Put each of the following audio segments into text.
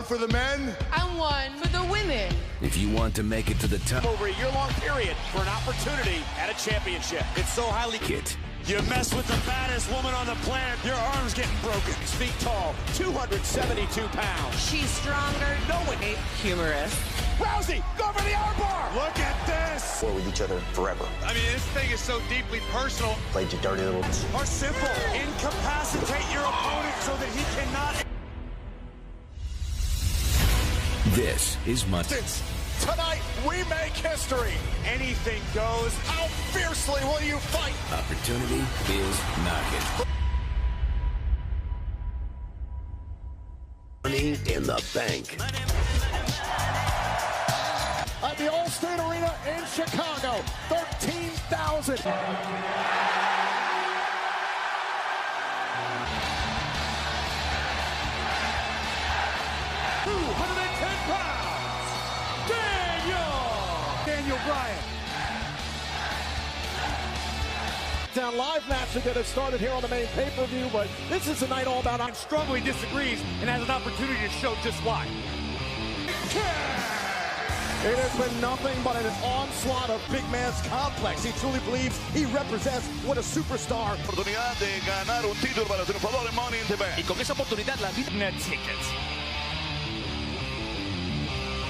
for the men. And one for the women. If you want to make it to the top over a year-long period for an opportunity at a championship. It's so highly hit. You mess with the baddest woman on the planet, your arm's getting broken. Feet tall, 272 pounds. She's stronger. No one. Humorous. Rousey, go for the armbar. Look at this. We're with each other forever. I mean, this thing is so deeply personal. Played you dirty little. Or simple. Incapacitate your opponent so that he cannot. This is my. Tonight, we make history. Anything goes. How fiercely will you fight? Opportunity is knocking. Money in the bank. At the Allstate Arena in Chicago, 13,000. 210 pounds. Daniel Bryan. Down live match to get us started here on the main pay-per-view, but this is a night all about. And strongly disagrees and has an opportunity to show just why. It has been nothing but an onslaught of big man's complex. He truly believes he represents what a superstar. Oportunidad de ganar un título para el triunfador en Money in the Bank. Y con esa oportunidad la vida net tickets.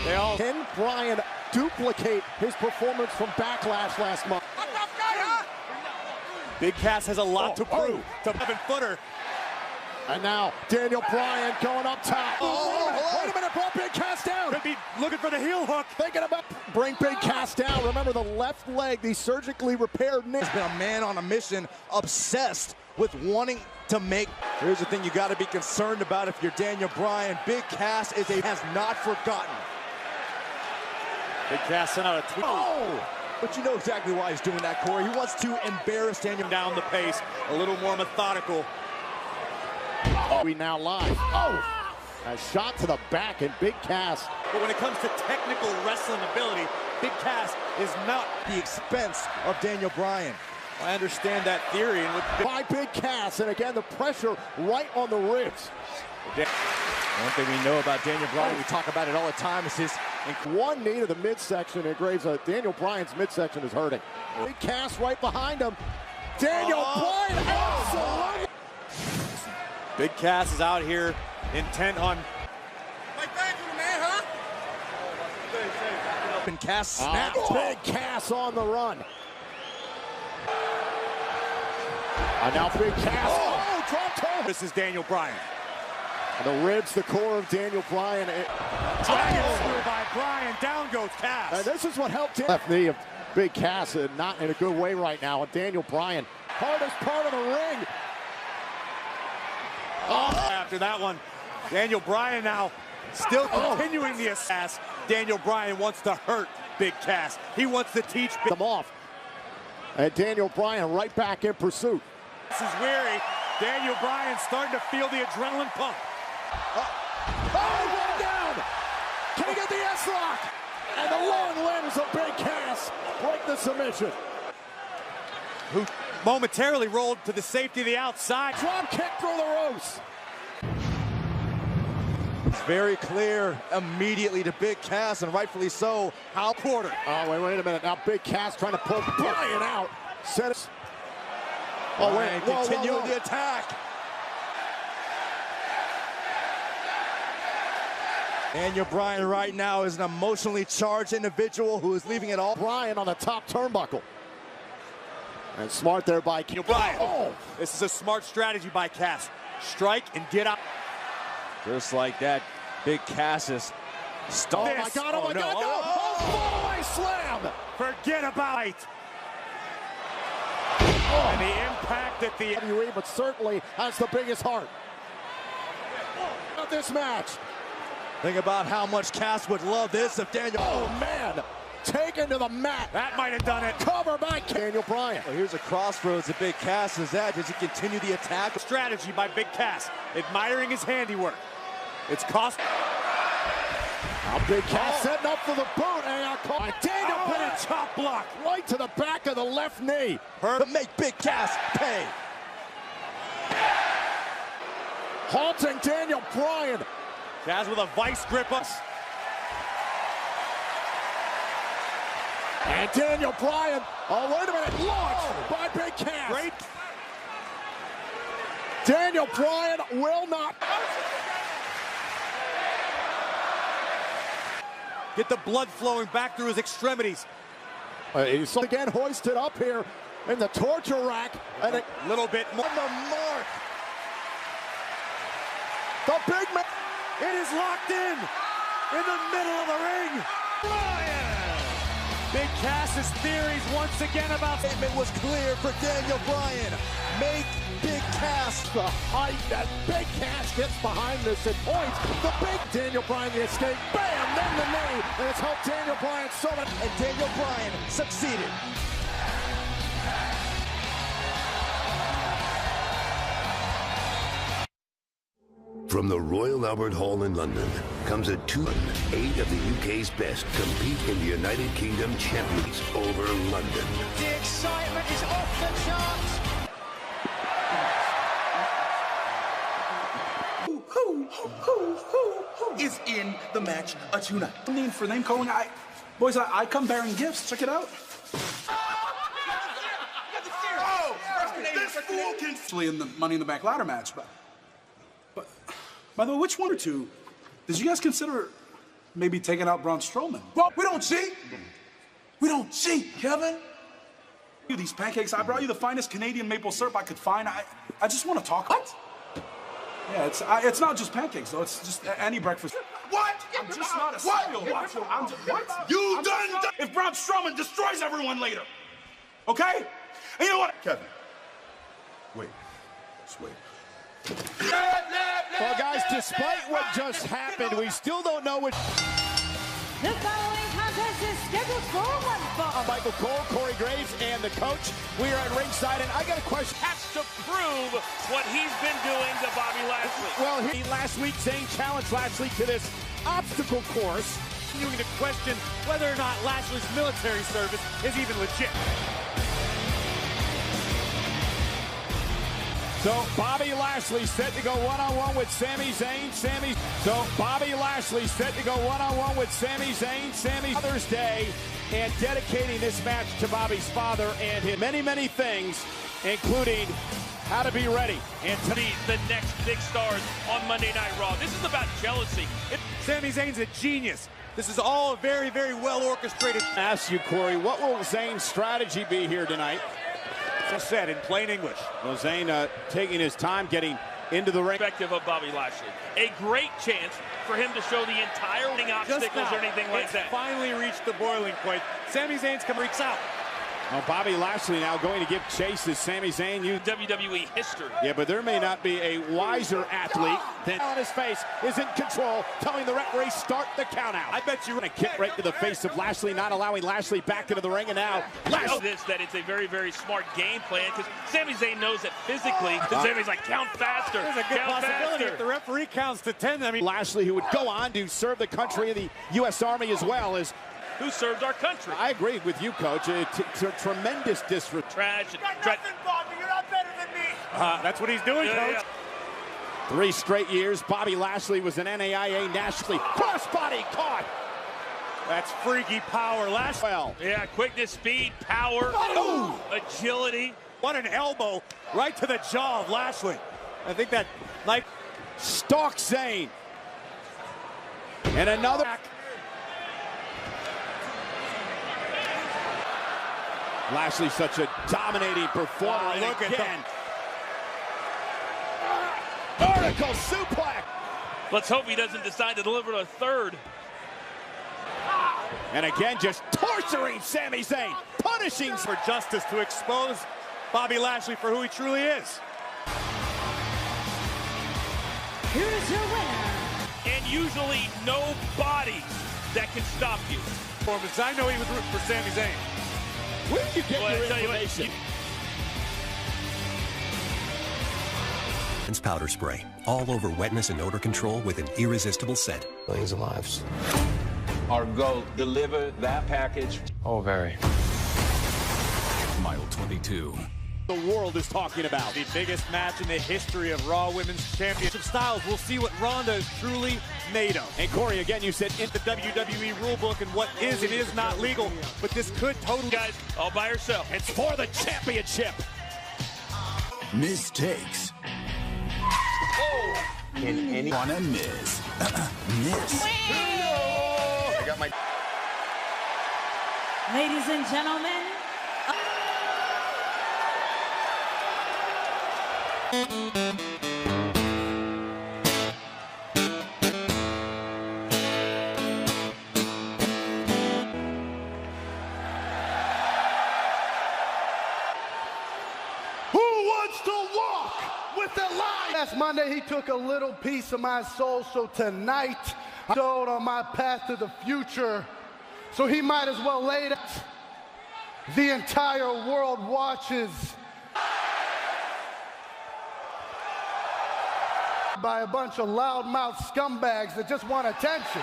They all. Can Bryan duplicate his performance from Backlash last month? Big Cass has a lot to prove. To 11-footer. And now Daniel Bryan going up top. Wait a minute, brought Big Cass down. Could be looking for the heel hook. Thinking about bring Big Cass down. Remember the left leg, the surgically repaired knee. He's been a man on a mission, obsessed with wanting to make. Here's the thing you got to be concerned about if you're Daniel Bryan. Big Cass has not forgotten. Big Cass sent out a tweet. Oh! But you know exactly why he's doing that, Corey. He wants to embarrass Daniel. Down the pace, a little more methodical. We now live. Oh! A shot to the back and Big Cass. But when it comes to technical wrestling ability, Big Cass is not the expense of Daniel Bryan. I understand that theory. And with by Big Cass, and again, the pressure right on the ribs. One thing we know about Daniel Bryan, we talk about it all the time, is his one knee to the midsection. It graves Daniel Bryan's midsection is hurting. Big Cass right behind him. Daniel Bryan, absolutely. Big Cass is out here intent on. And Cass snapped. Big Cass on the run. And now Big Cass. Oh, drop toe. This is Daniel Bryan. And the ribs, the core of Daniel Bryan. Dragon screw by Bryan. Down goes Cass. And this is what helped left knee of Big Cass, not in a good way right now. And Daniel Bryan, hardest part of the ring. After that one, Daniel Bryan now still continuing the assassin. Daniel Bryan wants to hurt Big Cass. He wants to teach them off. And Daniel Bryan right back in pursuit. This is weary. Daniel Bryan starting to feel the adrenaline pump. One down. Can he get the S-lock? And the long limbs of Big Cass break the submission. Who momentarily rolled to the safety of the outside. Drop kick through the ropes. It's very clear immediately to Big Cass, and rightfully so, how quarter. Oh, wait a minute. Now Big Cass trying to pull Bryan out. Set it. Oh, wait. Continuing the attack. Daniel Bryan right now is an emotionally charged individual who is leaving it all. Bryan on the top turnbuckle. And smart there by Daniel Bryan. Oh. This is a smart strategy by Cass. Strike and get up. Just like that, Big Cass is stalled. Oh my God, oh my God, no. Oh, boy, slam. Forget about it. And the impact at the WWE, but certainly has the biggest heart of this match. Think about how much Cass would love this if Daniel. Oh man, taken to the mat. That might have done it. Cover by Daniel Bryan. Well, here's a crossroads that Big Cass is at. Does he continue the attack? Strategy by Big Cass, admiring his handiwork. It's cost. Now Big Cass setting up for the boot, and Daniel put a chop block right to the back of the left knee. To make Big Cass pay. Halting Daniel Bryan. Jazz with a vice grip. And Daniel Bryan. Oh, wait a minute. Launched by Big Cass. Great. Daniel Bryan will not. Get the blood flowing back through his extremities. He's again hoisted up here in the torture rack. And a little bit more. On the mark. The big man. It is locked in the middle of the ring. Bryan! Big Cass's theories once again about... Statement was clear for Daniel Bryan. Make Big Cass. The height that Big Cass gets behind this at points. The big Daniel Bryan, the escape. Bam! Then the knee. And it's helped Daniel Bryan so much. And Daniel Bryan succeeded. From the Royal Albert Hall in London comes a 8 of the UK's best compete in the United Kingdom champions over London. The excitement is off the charts. Who is in the match tonight? No need for name calling. Boys, I come bearing gifts. Check it out. This fool can actually in the Money in the Bank ladder match, but by the way, which one or two did you guys consider maybe taking out Braun Strowman? Well, we don't cheat. We don't cheat, Kevin. These pancakes, I brought you the finest Canadian maple syrup I could find. I just want to talk. What? Yeah, it's not just pancakes though. It's just any breakfast. What? I'm just not a cereal watcher. What? You done? If Braun Strowman destroys everyone later, okay? And you know what, Kevin? Wait. Just wait. Well, guys, despite what just happened, we still don't know what... The following contest is scheduled for one fall. Michael Cole, Corey Graves, and the coach. We are at ringside, and I got a question. Has to prove what he's been doing to Bobby Lashley. Well, last week, Zayn challenged Lashley to this obstacle course. Continuing to question whether or not Lashley's military service is even legit. So Bobby Lashley set to go one-on-one with Sami Zayn. Bobby Lashley set to go one-on-one with Sami Zayn. Father's Day, and dedicating this match to Bobby's father and his many things, including how to be ready. And to be the next big stars on Monday Night Raw. This is about jealousy. Sami Zayn's a genius. This is all very well orchestrated. I ask you, Corey, what will Zayn's strategy be here tonight? As I said in plain English. Well, Zayn taking his time getting into the ring. Perspective of Bobby Lashley. A great chance for him to show the entire ring obstacles or anything like that. Finally reached the boiling point. Sami Zayn's reeks out. Well, Bobby Lashley now going to give chase as Sami Zayn. WWE history. Yeah, but there may not be a wiser athlete than on his face is in control, telling the referee start the count out. I bet you going to kick right to the face of Lashley, not allowing Lashley back into the ring, and now Lashley. That it's a very smart game plan, because Sami Zayn knows that physically, Sami's like, count faster. There's a good possibility if the referee counts to 10. I mean, Lashley, who would go on to serve the country in the U.S. Army as well as who served our country. I agree with you, Coach. It's a tremendous disrespect. Trash. Bobby, you're not better than me. That's what he's doing, Coach. Yeah. 3 straight years, Bobby Lashley was an NAIA nationally. Crossbody caught. That's freaky power. Well. Yeah, quickness, speed, power, agility. What an elbow right to the jaw of Lashley. I think that, like, stalks Zayn. And another. Lashley such a dominating performer. Look again. at Vertical suplex. Let's hope he doesn't decide to deliver a third. And again, just torturing Sami Zayn, punishing for justice to expose Bobby Lashley for who he truly is. Here's your winner. And usually no bodies that can stop you. I know he was rooting for Sami Zayn. Where did you get your information? Powder spray, all over wetness and odor control with an irresistible scent. Millions of lives. Our goal, deliver that package. Oh, very. Mile 22. the world is talking about. The biggest match in the history of Raw Women's Championship styles. We'll see what Ronda is truly made of. And Corey, again, you said in the WWE rulebook and what is and is not legal, but this could totally... Guys, all by yourself. It's for the championship. Mistakes. Oh! Can anyone miss? Miss. I got my... Ladies and gentlemen, last Monday, he took a little piece of my soul, so tonight, I showed on my path to the future, so he might as well lay it. The entire world watches by a bunch of loudmouth scumbags that just want attention.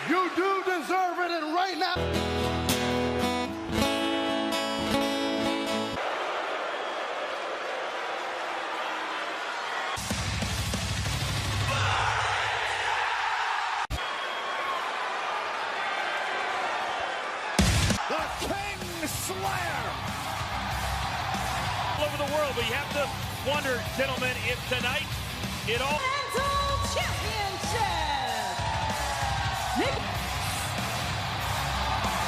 You do deserve it, and right now... All over the world, but you have to wonder, gentlemen, if tonight it all... Mental Championship!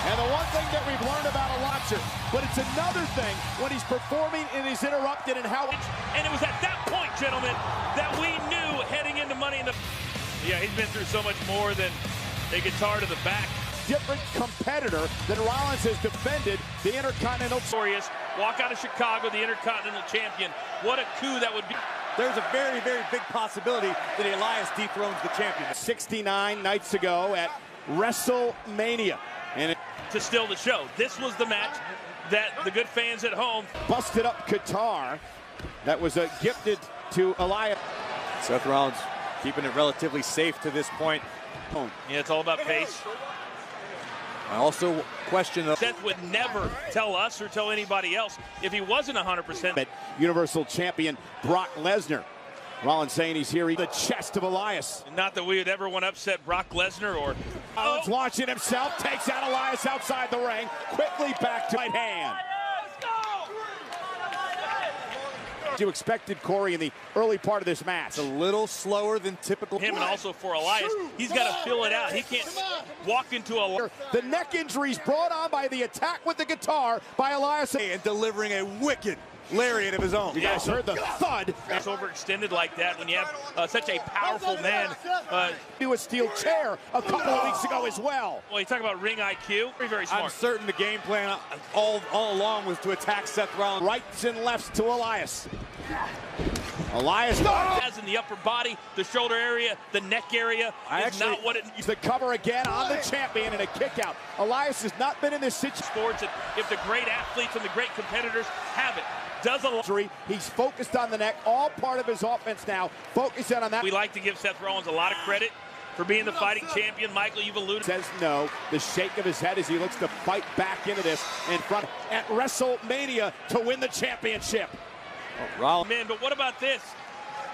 And the one thing that we've learned about Elijah, but it's another thing when he's performing and he's interrupted and how... And it was at that point, gentlemen, that we knew heading into Money in the... Yeah, he's been through so much more than a guitar to the back. Different competitor than Rollins has defended the Intercontinental. Glorious. Walk out of Chicago, the Intercontinental Champion. What a coup that would be. There's a very, very big possibility that Elias dethrones the champion. 69 nights ago at WrestleMania. And to still the show. This was the match that the good fans at home. Busted up guitar that was gifted to Elias. Seth Rollins keeping it relatively safe to this point. Yeah, it's all about pace. I also question... Seth would never tell us or tell anybody else if he wasn't 100%. Universal Champion Brock Lesnar. Rollins saying he's here. The chest of Elias. Not that we would ever want to upset Brock Lesnar or... Rollins launching himself, takes out Elias outside the ring. Quickly back to right hand. You expected, Corey, in the early part of this match. It's a little slower than typical. Him and also for Elias, he's got to fill it out. He can't walk into a... The neck injuries brought on by the attack with the guitar by Elias. And delivering a wicked lariat of his own. You guys heard the thud. It's overextended like that when you have such a powerful man. To a steel chair a couple of weeks ago as well. Well, you talk about ring IQ. Very, very smart. I'm certain the game plan all along was to attack Seth Rollins. Rights and lefts to Elias. Elias has in the upper body, the shoulder area, the neck area. Not what it needs. The cover again on the champion and a kick out. Elias has not been in this situation. Sports, if the great athletes and the great competitors have it. Does a lot. He's focused on the neck, all part of his offense now. Focus in on that. We like to give Seth Rollins a lot of credit for being the fighting champion. Michael, you've alluded. Says no. The shake of his head as he looks to fight back into this in front at WrestleMania to win the championship. Oh, Rollins. Man, but what about this?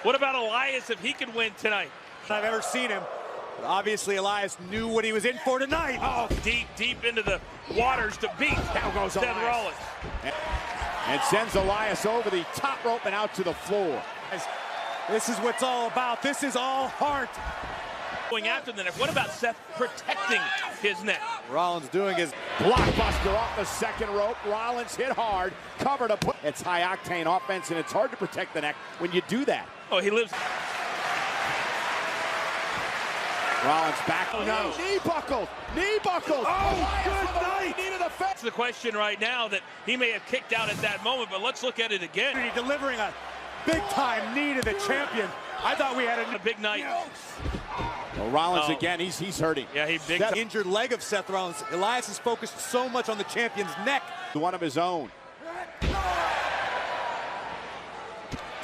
What about Elias if he could win tonight? I've ever seen him. But obviously, Elias knew what he was in for tonight. Oh, deep into the waters to beat. Down goes Seth Elias. Rollins. And sends Elias over the top rope and out to the floor. This is what's all about. This is all heart. Going after the neck. What about Seth protecting his neck? Rollins doing his blockbuster off the second rope. Rollins hit hard. Cover to put. It's high-octane offense, and it's hard to protect the neck when you do that. Oh, he lives. Rollins back. Oh, no. Knee buckled. Knee buckled. Oh, good night. That's the question right now that he may have kicked out at that moment, but let's look at it again. Delivering a big-time knee to the champion. I thought we had a big night. Well, Rollins again, he's hurting. Yeah, he big. That injured leg of Seth Rollins. Elias is focused so much on the champion's neck. One of his own.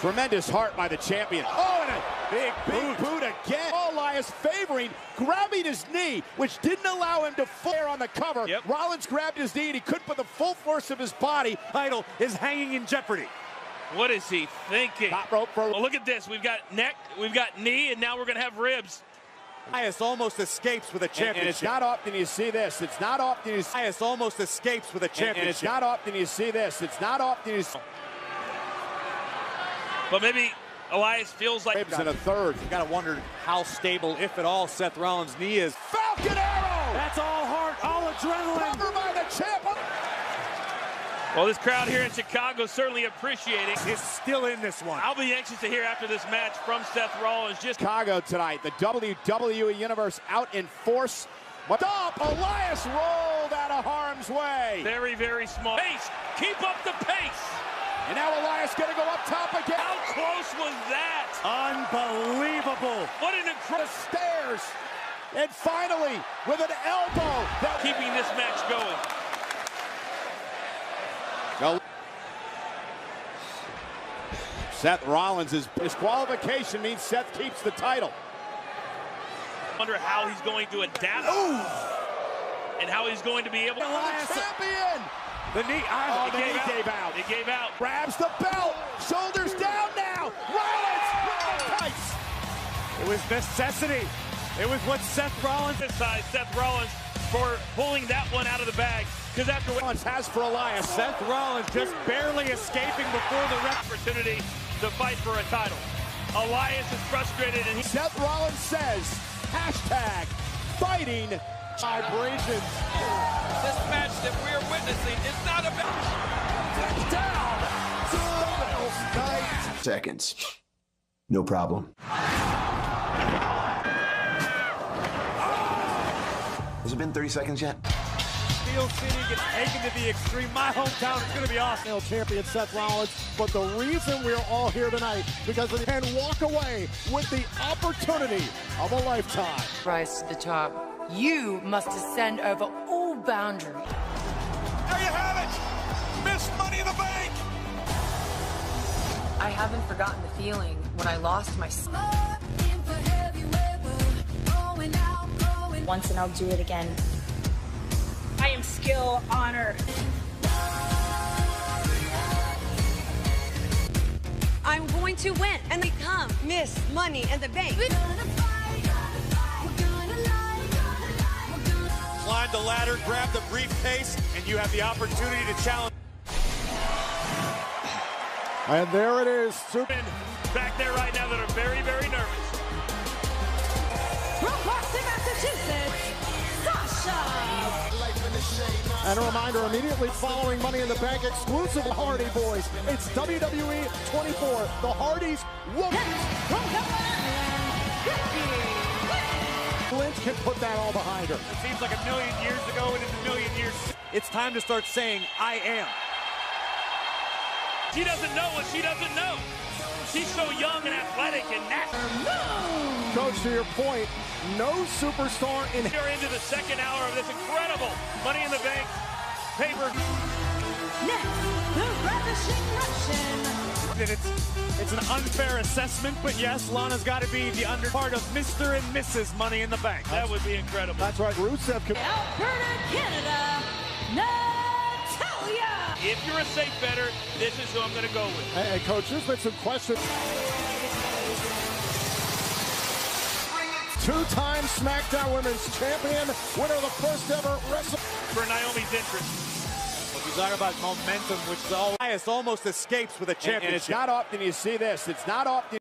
Tremendous heart by the champion. Oh, and Big boot again. Elias favoring, grabbing his knee, which didn't allow him to flare on the cover. Yep. Rollins grabbed his knee and he couldn't put the full force of his body. Title is hanging in jeopardy. What is he thinking? Top rope for... Well, look at this. We've got neck, we've got knee, and now we're going to have ribs. Elias almost escapes with a championship. And it's not often you see this. It's not often you see... Elias almost escapes with a championship. And it's not often you see this. It's not often you see... But maybe Elias feels like... Ribs in a third. You got to wonder how stable, if at all, Seth Rollins' knee is. Falcon Arrow! That's all heart, all adrenaline. Covered by the champ. Well, this crowd here in Chicago certainly appreciating. Is still in this one. I'll be anxious to hear after this match from Seth Rollins. Chicago tonight. The WWE Universe out in force. Stop! Elias rolled out of harm's way. Very, very small. Pace! Keep up the pace! And now Elias going to go up top again. How close was that? Unbelievable. What an incredible... Stairs. And finally, with an elbow. Keeping this match going. Seth Rollins' disqualification means Seth keeps the title. Wonder how he's going to adapt. And how he's going to be able to... Champion! The knee, the knee gave out. It gave out. Grabs the belt. Shoulders down now. Rollins with the tights. It was necessity. It was what Seth Rollins... Seth Rollins for pulling that one out of the bag. Because after what Rollins has for Elias. Seth Rollins just barely escaping before the opportunity to fight for a title. Elias is frustrated and Seth Rollins says, hashtag fighting vibrations. This match that we're witnessing is not about down. Seconds. No problem. Has it been 30 seconds yet? Steel City gets taken to the extreme. My hometown is going to be awesome. Champion Seth Rollins, but the reason we're all here tonight because they can walk away with the opportunity of a lifetime. Rise to the top. You must ascend over all boundaries. There you have it! Miss Money in the Bank! I haven't forgotten the feeling when I lost my son. Once and I'll do it again. I am skill, honor. I'm going to win and become Miss Money in the Bank. Climb the ladder, grab the briefcase, and you have the opportunity to challenge. And there it is. Back there right now that are very, very nervous. From Boston, Massachusetts, Sasha. And a reminder, immediately following Money in the Bank exclusive Hardy Boys. It's WWE 24, the Hardys Woman. Lynch can put that all behind her. It seems like a million years ago, and in a million years, it's time to start saying, I am. She doesn't know what she doesn't know. She's so young and athletic and natural. Coach, to your point, no superstar in... You're into the second hour of this incredible Money in the Bank paper. Next, the Ravishing Russian. It's an unfair assessment, but yes, Lana's got to be the under part of Mr. and Mrs. Money in the Bank. That would be incredible. That's right. Rusev can... Alberta, Canada, Natalia. If you're a safe bettor, this is who I'm going to go with. Hey, Coach, there's been some questions. Two-time SmackDown Women's Champion, winner of the first ever Wrestle... For Naomi's interest. Well, you talk about momentum, which Elias almost escapes with a championship. And it's not often you see this. It's not often...